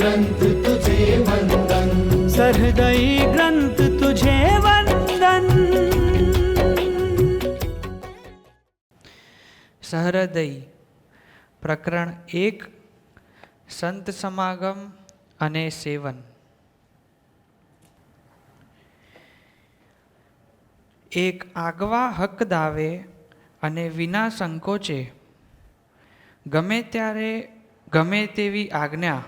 ग्रंथ तुझे वंदन, सहृदयी ग्रंथ तुझे वंदन। सहृदयी પ્રકરણ 1 સંત સમાગમ અને સેવન। એક આગવા હક દાવે અને વિના સંકોચે ગમે ત્યારે ગમે તેવી આજ્ઞા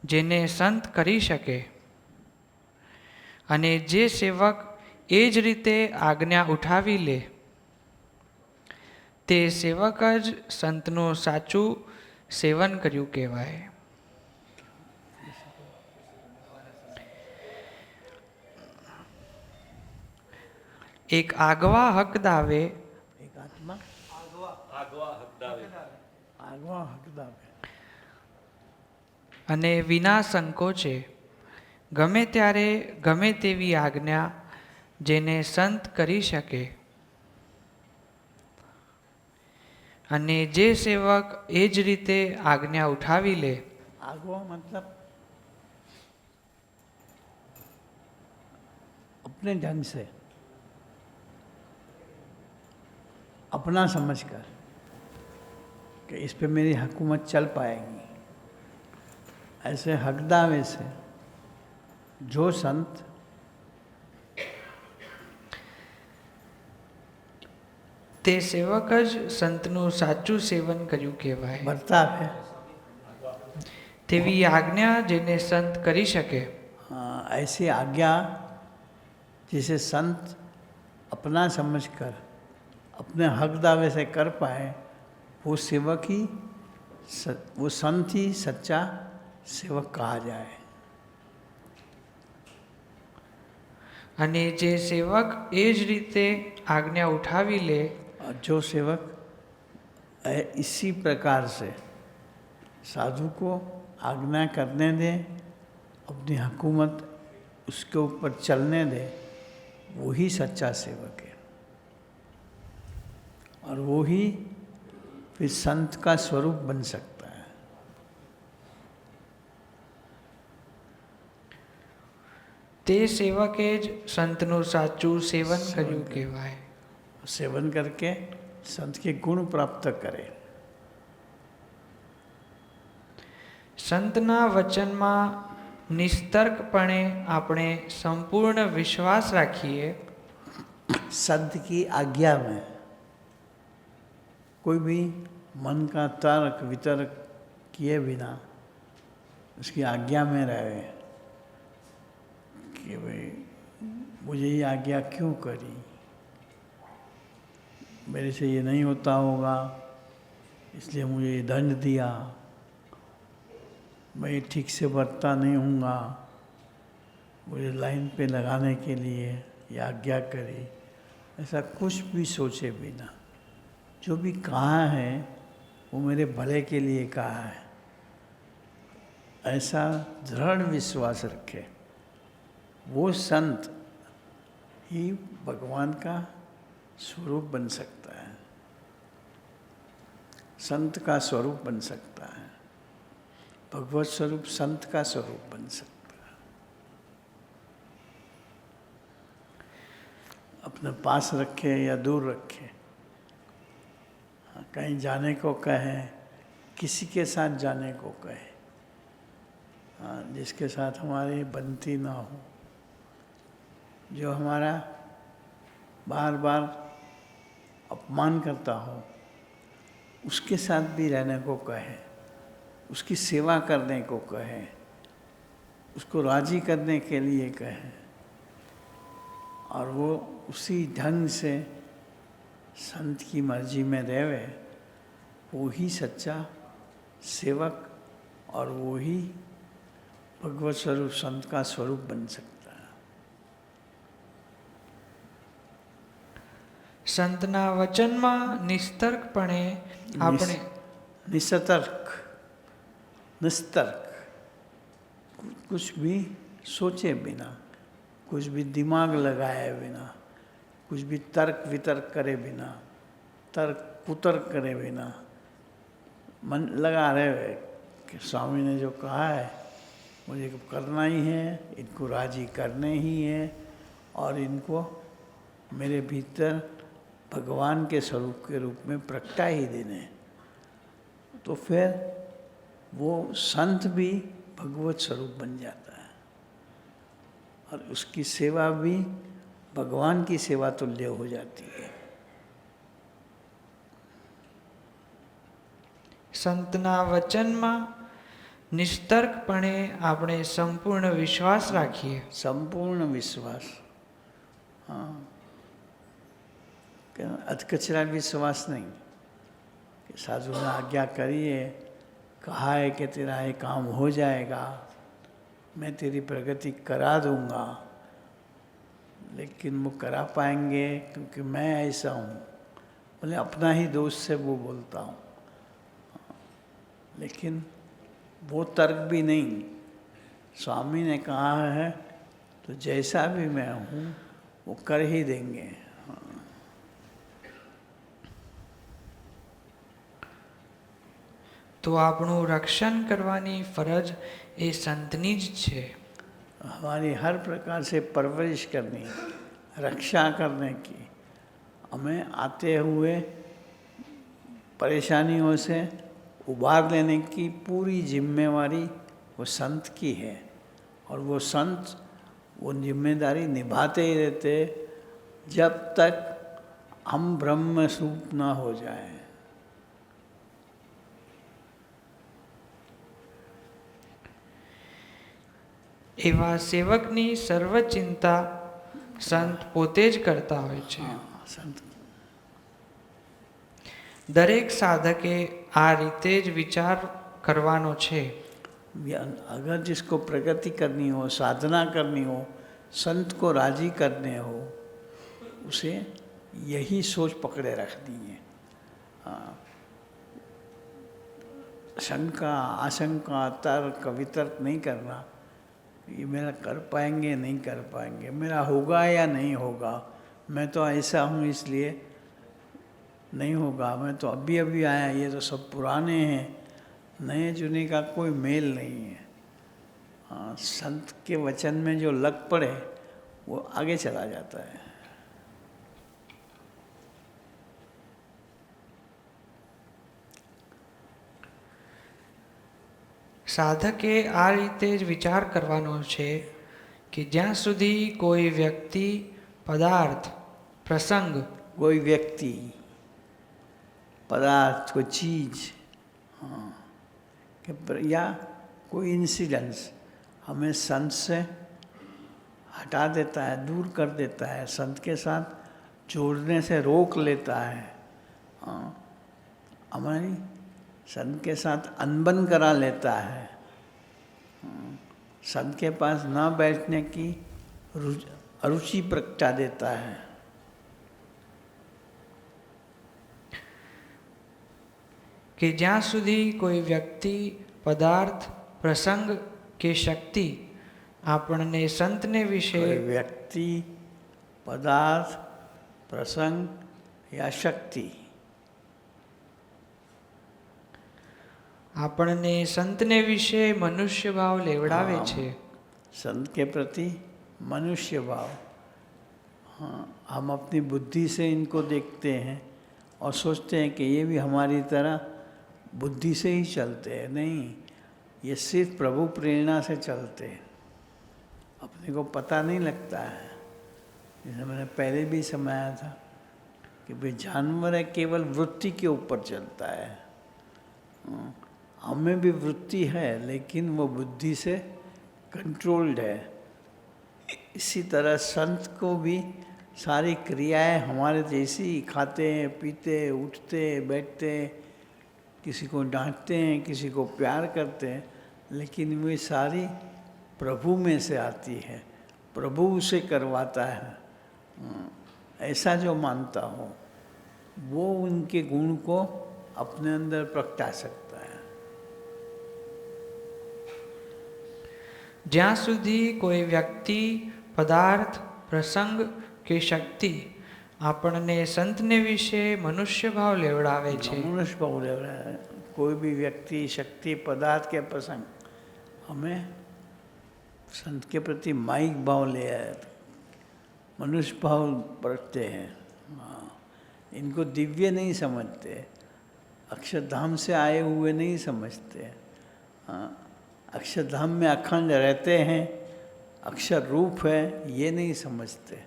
જેને સંત કરી શકે, અને જે સેવક એ જ રીતે આજ્ઞા ઉઠાવી લે તે સેવક જ સંતનું સાચું સેવન કર્યું કહેવાય। એક આગવા હક દાવે, એક આત્મા આગવા હક દાવે અને વિના સંકોચે ગમે ત્યારે ગમે તેવી આજ્ઞા જેને સંત કરી શકે, અને જે સેવક એ જ રીતે આજ્ઞા ઉઠાવી લે। આગવા मतलब अपने ढंग से, अपना समझकर कि इस पे मेरी हुकूमत चल पाएगी, ऐसे हकदावे से जो संत તે સેવક જ સંતનું સાચું સેવન કર્યું કહેવાય। बर्ताव है, તેવી આજ્ઞા જેને સંત કરી શકે, ऐसी आज्ञा जिसे संत अपना समझकर अपने हक दावे से कर पाए, वो सेवक ही वो संत ही सच्चा सेवक कहा जाए। અને જે સેવક એ જ રીતે આજ્ઞા ઉઠાવી લે और जो सेवक इसी प्रकार से साधु को आज्ञा करने दे, अपनी हुकूमत उसके ऊपर चलने दे, वो ही सच्चा सेवक है। और वो ही फिर संत का स्वरूप बन सकता है। તે સેવકે જ સંતનું સાચું સેવન કર્યું કહેવાય। सेवन करके संत के गुण प्राप्त करे। સંતના વચનમાં નિસ્તર્કપણે આપણે સંપૂર્ણ વિશ્વાસ રાખીએ, संत की आज्ञा में कोई भी मन का तर्क वितर्क किए बिना उसकी आज्ञा में रहे कि भाई मुझे ये आज्ञा क्यों करी, मेरे से ये नहीं होता होगा इसलिए मुझे ये दंड दिया, मैं ठीक से बरता नहीं हूँगा, मुझे लाइन पे लगाने के लिए ये आज्ञा करी, ऐसा कुछ भी सोचे बिना जो भी कहा है वो मेरे भले के लिए कहा है, ऐसा दृढ़ विश्वास रखे, वो संत ही भगवान का स्वरूप बन सकता है, संत का स्वरूप बन सकता है, भगवत स्वरूप संत का स्वरूप बन सकता है। अपने पास रखे या दूर रखे, कहीं जाने को कहे, किसी के साथ जाने को कहे, जिसके साथ हमारी बनती ना हो, जो हमारा बार बार अपमान करता हो, उसके साथ भी रहने को कहे, उसकी सेवा करने को कहे, उसको राजी करने के लिए कहे, और वो उसी ढंग से संत की मर्जी में रहे, वो ही सच्चा सेवक और वो ही भगवत स्वरूप संत का स्वरूप बन सकता है। સંતના વચનમાં નિસ્તર્કપણે આપણે निस्तर्क कुछ भी सोचे बिना, कुछ भी दिमाग लगाए बिना, कुछ भी तर्क वितर्क करे बिना, तर्क कुतर्क करे बिना, मन लगा रहे कि स्वामी ने जो कहा है मुझे करना ही है, इनको राजी करने ही है और इनको मेरे भीतर भगवान के स्वरूप के रूप में प्रगटा ही देने। तो फिर वो संत भी भगवत स्वरूप बन जाता है और उसकी सेवा भी भगवान की सेवा तुल्य हो जाती है। સંતના વચનમાં નિસ્તર્કપણે આપણે સંપૂર્ણ વિશ્વાસ રાખીએ। संपूर्ण विश्वास, हाँ, अधकचरा विश्वास नहीं कि साधु ने आज्ञा करी है, कहा है कि तेरा ये काम हो जाएगा, मैं तेरी प्रगति करा दूंगा, लेकिन वो करा पाएंगे क्योंकि मैं ऐसा हूँ। बोले अपना ही दोष से वो बोलता हूँ, लेकिन वो तर्क भी नहीं। स्वामी ने कहा है तो जैसा भी मैं हूँ वो कर ही देंगे। તો આપણું રક્ષણ કરવાની ફરજ એ સંતની જ છે। हमारी हर प्रकार से परवरिश करनी, रक्षा करने की, हमें आते हुए परेशानियों से उबार लेने की पूरी जिम्मेवारी वो संत की है और वो संत वो जिम्मेदारी निभाते ही रहते जब तक हम ब्रह्म स्वरूप ना हो जाए। એવા સેવકની સર્વ ચિંતા સંત પોતે જ કરતા હોય છે। संत દરેક સાધકે આ રીતે જ વિચાર કરવાનો છે। अगर जिसको प्रगति करनी हो, साधना करनी हो, संत को राजी करने हो, उसे यही सोच पकड़े रखनी है। शंका, आशंका, तर्क, वितर्क नहीं करना, ये मेरा कर पाएंगे नहीं कर पाएंगे, मेरा होगा या नहीं होगा, मैं तो ऐसा हूँ इसलिए नहीं होगा, मैं तो अभी अभी आया, ये तो सब पुराने हैं, नए जुने का कोई मेल नहीं है। संत के वचन में जो लग पड़े वो आगे चला जाता है। સાધકે આ રીતે જ વિચાર કરવાનો છે કે જ્યાં સુધી કોઈ વ્યક્તિ, પદાર્થ, પ્રસંગ, कोई व्यक्ति, पदार्थ, कोई चीज, हाँ, या कोई इंसिडेंस हमें संत से हटा देता है, दूर कर देता है, संत के साथ जोड़ने से रोक लेता है, हाँ, हमारी संत के साथ अनबन करा लेता है, संत के पास न बैठने की अरुचि प्रगटा देता है। કે જ્યાં સુધી કોઈ વ્યક્તિ, પદાર્થ, પ્રસંગ કે શક્તિ આપણને સંતને વિશે कोई व्यक्ति, पदार्थ, प्रसंग या शक्ति આપણને સંતને વિશે મનુષ્ય ભાવ લેવડાવે છે। संत के प्रति मनुष्य भाव, हाँ, हम अपनी बुद्धि से इनको देखते हैं और सोचते हैं कि ये भी हमारी तरह बुद्धि से ही चलते हैं। नहीं, ये सिर्फ प्रभु प्रेरणा से चलते हैं, अपने को पता नहीं लगता है। जैसे मैंने पहले भी समझाया था कि भाई जानवर है केवल वृत्ति के ऊपर चलता है, हमें भी वृत्ति है लेकिन वो बुद्धि से कंट्रोल्ड है। इसी तरह संत को भी सारी क्रियाएं हमारे जैसी, खाते हैं, पीते, उठते, बैठते, किसी को डांटते हैं, किसी को प्यार करते हैं, लेकिन वे सारी प्रभु में से आती है, प्रभु उसे करवाता है। ऐसा जो मानता हो वो उनके गुण को अपने अंदर प्रगटा सकता है। જ્યાં સુધી કોઈ વ્યક્તિ, પદાર્થ, પ્રસંગ કે શક્તિ આપણને સંતને વિશે મનુષ્ય ભાવ લેવડાવે છે, मनुष्य भाव ले रहा है, कोई भी व्यक्ति, शक्ति, पदार्थ के प्रसंग हमें संत के प्रति माइक भाव ले आए, मनुष्य भाव बरतते हैं। हाँ, इनको दिव्य नहीं समझते, अक्षरधाम से आए हुए नहीं समझते। हाँ, अक्षरधाम में अखंड रहते हैं, अक्षर रूप है, ये नहीं समझते।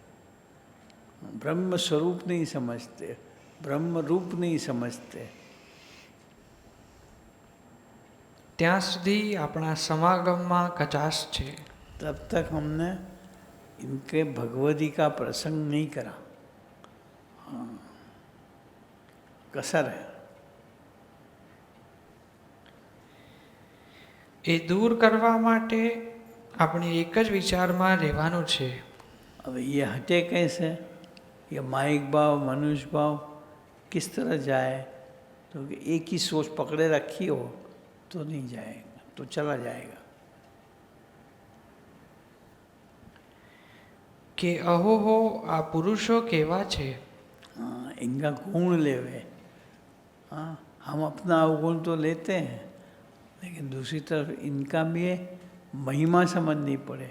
ब्रह्म स्वरूप नहीं समझते, ब्रह्म रूप नहीं समझते। ત્યાં સુધી આપણા સમાગમમાં કચાશ છે। तब तक हमने इनके भगवती का प्रसंग नहीं करा। हाँ, कसर है। એ દૂર કરવા માટે આપણે એક જ વિચારમાં રહેવાનું છે। अब ये हटे कैसे? ये माइक भाव, मनुष्य भाव किस तरह जाए? तो एक ही सोच पकड़े रखी हो तो नहीं जाएगा, तो चला जाएगा। કે અહો હો આ પુરુષો કેવા છે। हाँ, इनका गुण लेवे। हाँ, हम अपना अवगुण तो लेते हैं, लेकिन दूसरी तरफ इनका भी महिमा समझनी पड़े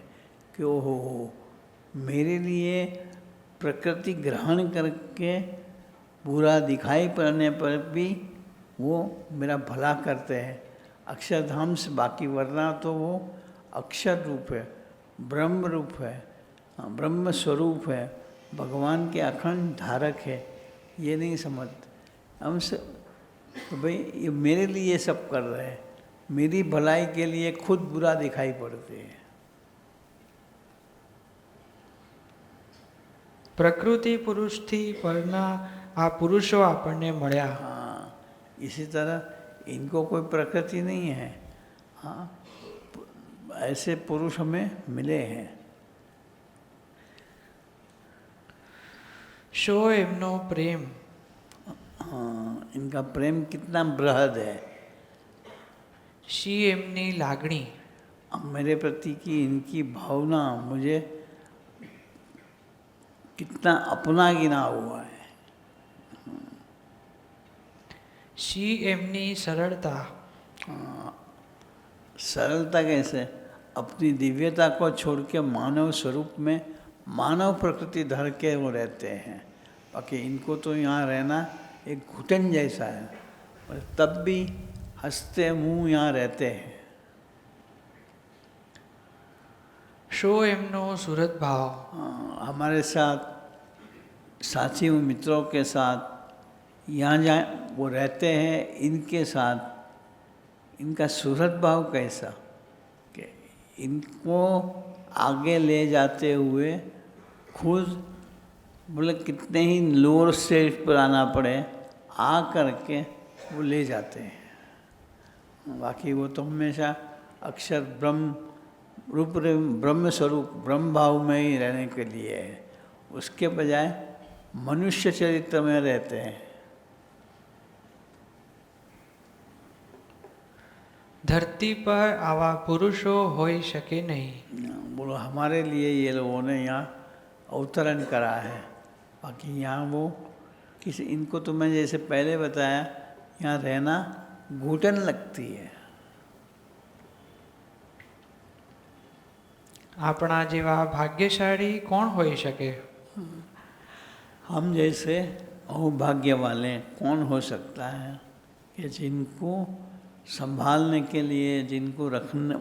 कि ओहो मेरे लिए प्रकृति ग्रहण करके बुरा दिखाई पड़ने पर भी वो मेरा भला करते हैं। अक्षरधाम से बाकी वरना तो वो अक्षर रूप है, ब्रह्म रूप है, ब्रह्म स्वरूप है, भगवान के अखंड धारक है, ये नहीं समझते। हम से तो भाई ये मेरे लिए सब कर रहे हैं, मेरी भलाई के लिए खुद बुरा दिखाई पड़ते हैं। પ્રકૃતિ પુરુષથી પરના આ પુરુષો આપણને મળ્યા। हाँ, इसी तरह इनको कोई प्रकृति नहीं है। हाँ, ऐसे पुरुष हमें मिले हैं। શો એમનો પ્રેમ। हाँ, इनका प्रेम कितना बृहद है। શી એમની લાગણી। अब मेरे प्रति की इनकी भावना मुझे कितना अपना गिना हुआ है। શી એમની સરળતા। सरलता कैसे? अपनी दिव्यता को छोड़ के मानव स्वरूप में मानव प्रकृति धर के वो रहते हैं। बाकी इनको तो यहाँ रहना एक घुटन जैसा है, पर तब भी हंसते मुंह यहाँ रहते हैं। શો એમનો સુરત ભાવ। हमारे साथ साथियों मित्रों के साथ यहाँ जहाँ वो रहते हैं, इनके साथ इनका सुहृद भाव कैसा कि इनको आगे ले जाते हुए खुद बोले कितने ही लोअर स्टेज पर आना पड़े, आ करके वो ले जाते हैं। बाकी वो तो हमेशा अक्षर ब्रह्म रूप ब्रह्म स्वरूप ब्रह्म भाव में ही रहने के लिए है, उसके बजाय मनुष्य चरित्र में रहते हैं। ધરતી પર આવા પુરુષો હોઈ શકે નહીં। बोलो हमारे लिए ये लोगों ने यहाँ अवतरण करा है। बाकी यहाँ वो किसी इनको तो मैं जैसे पहले बताया, यहाँ रहना घुटन लगती है। આપણા જેવા ભાગ્યશાળી કોણ હોઈ શકે। हम जैसे अहोभाग्य वाले कौन हो सकता है कि जिनको संभालने के लिए, जिनको रखने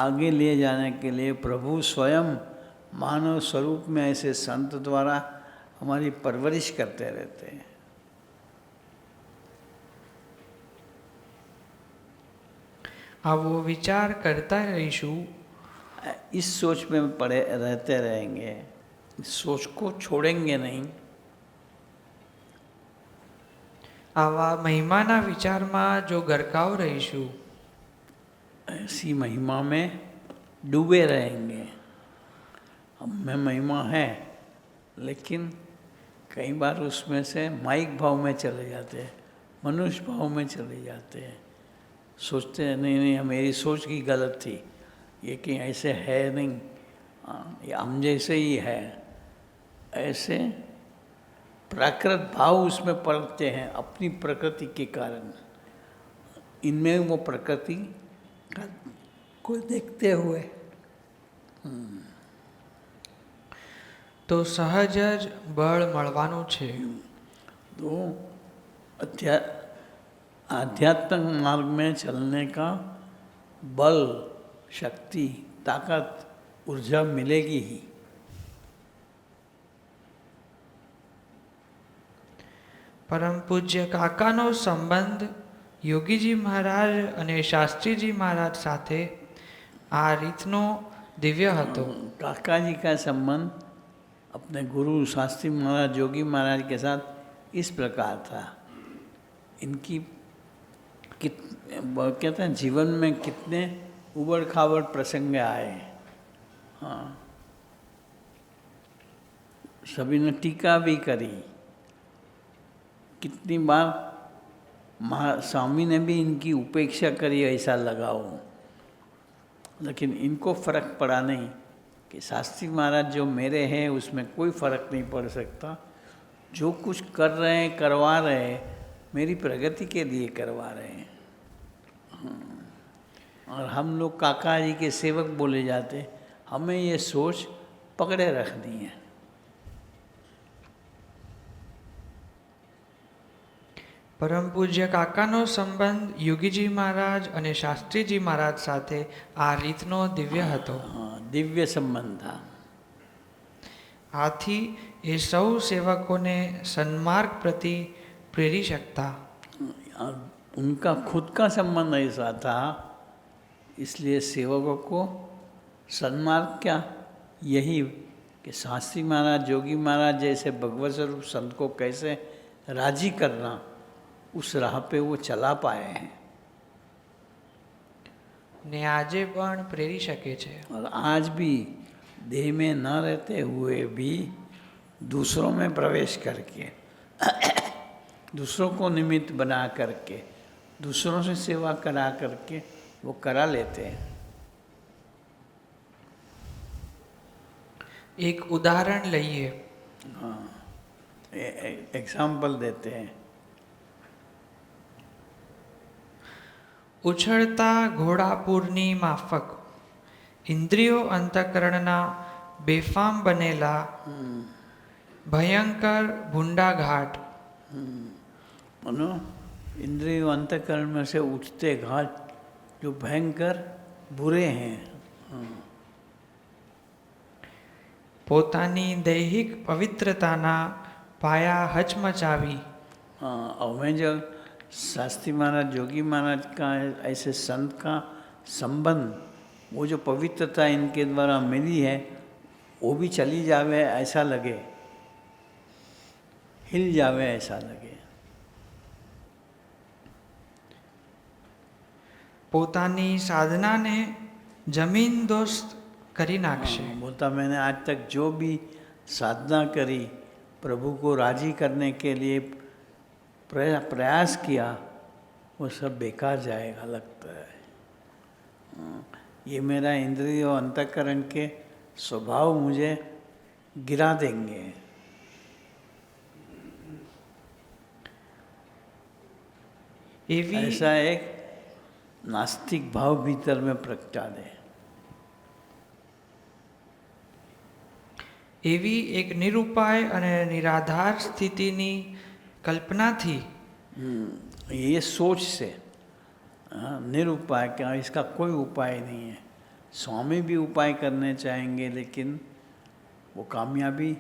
आगे ले जाने के लिए प्रभु स्वयं मानव स्वरूप में ऐसे संत द्वारा हमारी परवरिश करते रहते हैं। આવો વિચાર કરતા રહીશું। इस सोच में पड़े रहते रहेंगे, इस सोच को छोड़ेंगे नहीं। આવા મહિમાના વિચારમાં જો ગરકાવ રહીશું, ऐसी महिमा में डूबे रहेंगे। हम में महिमा है, लेकिन कई बार उसमें से माइक भाव में चले जाते हैं, मनुष्य भाव में चले जाते हैं। सोचते हैं नहीं नहीं मेरी सोच की गलत थी, ये कि ऐसे है नहीं, ये हम जैसे ही है। ऐसे प्राकृत भाव उसमें पड़ते हैं अपनी प्रकृति के कारण। इनमें वो प्रकृति को देखते हुए તો સહજ જ બળ મળવાનું છે. तो आध्यात्मिक मार्ग में चलने का बल, शक्ति, ताकत, ऊर्जा मिलेगी ही. પરમ પૂજ્ય કાકાનો સંબંધ યોગીજી મહારાજ અને શાસ્ત્રીજી મહારાજ સાથે આ રીતનો દિવ્ય હતો. काका जी का संबंध अपने गुरु शास्त्री महाराज, योगी महाराज के साथ इस प्रकार था. इनकी कहते हैं जीवन में कितने उबड़ खाबड़ प्रसंग आए. हाँ, सभी ने टीका भी करी. कितनी बार स्वामी ने भी इनकी उपेक्षा करी, ऐसा लगाओ. लेकिन इनको फर्क पड़ा नहीं कि शास्त्री महाराज जो मेरे हैं उसमें कोई फर्क नहीं पड़ सकता. जो कुछ कर रहे हैं, करवा रहे हैं, मेरी प्रगति के लिए करवा रहे हैं. और हम लोग काका जी के सेवक बोले जाते. हमें ये सोच पकड़े रखनी है. પરમ પૂજ્ય કાકાનો સંબંધ યોગીજી મહારાજ અને શાસ્ત્રીજી મહારાજ સાથે આ રીતનો દિવ્ય હતો. दिव्य संबंध था. આથી એ સૌ સેવકોને સન્માર્ગ પ્રતિ પ્રેરી શકતા. और उनका खुद का संबंध ऐसा था, इसलिए सेवकों को सन्मार्ग क्या, यही कि शास्त्री महाराज, योगी महाराज जैसे भगवत स्वरूप संत को कैसे राजी करना, उस राह पे वो चला पाए हैं. ને આજે પણ પ્રેરી શકે છે. और आज भी देह में न रहते हुए भी दूसरों में प्रवेश करके दूसरों को निमित्त बना करके, दूसरों से सेवा करा करके वो करा लेते हैं. એક ઉદાહરણ લઈએ. हाँ, एग्जाम्पल देते हैं. ઉછળતા ઘોડાપૂરની માફક ઇન્દ્રિયો અંતઃકરણના બેફામ બનેલા ભયંકર ભૂંડા ઘાટ. मानो इंद्रियों अंतःकरण में से उठते घाट जो भयंकर बुरे हैं. પોતાની દૈહિક પવિત્રતાના પાયા હચમચાવી हाँ, और मैं जो शास्त्री महाराज, योगी महाराज का ऐसे संत का संबंध, वो जो पवित्रता इनके द्वारा मिली है, वो भी चली जावे ऐसा लगे, हिल जावे ऐसा लगे. પોતાની સાધનાને જમીન દોસ્ત કરી નાખશે. बोलता मैंने आज तक जो भी साधना करी, प्रभु को राजी करने के लिए प्रयास किया, वो सब बेकार जाएगा लगता है. ये मेरा इंद्रिय और अंतःकरण के स्वभाव मुझे गिरा देंगे. ऐसा एक नास्तिक भाव भीतर में प्रगटा दे. એવી એક નિરુપાય અને નિરાધાર સ્થિતિની कल्पनाથી ये सोच से निरुपाय, क्या इसका कोई उपाय नहीं है. स्वामी भी उपाय करने चाहेंगे, लेकिन वो कामयाबी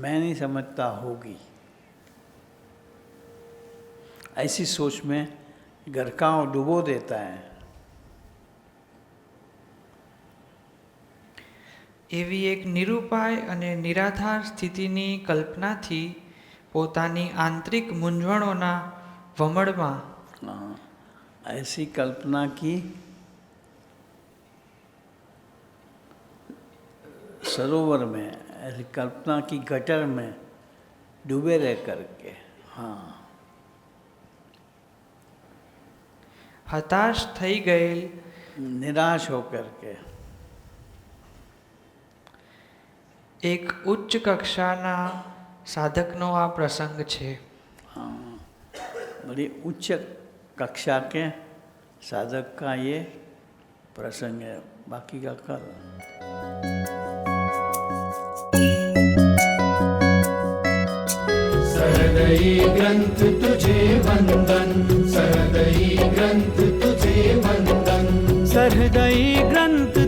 मैं नहीं समझता होगी. ऐसी सोच में घर का डुबो देता है. એવી એક નિરુપાય અને નિરાધાર સ્થિતિની કલ્પનાથી પોતાની આંતરિક મૂંઝવણોના વમળમાં ऐसी कल्पना की सरोवर में, ऐसी कल्पना की गटर में डूबे रह करके, हाँ, હતાશ થઈ ગયેલ, निराश होकर के એક ઉચ્ચ કક્ષાના સાધકનો આ પ્રસંગ છે. हाँ, बड़ी उच्च कक्षा के साधक का ये प्रसंग है, बाकी का कल। सहृदयी ग्रंथ तुझे वंदन, सहृदयी ग्रंथ तुझे वंदन, सहृदयी ग्रंथ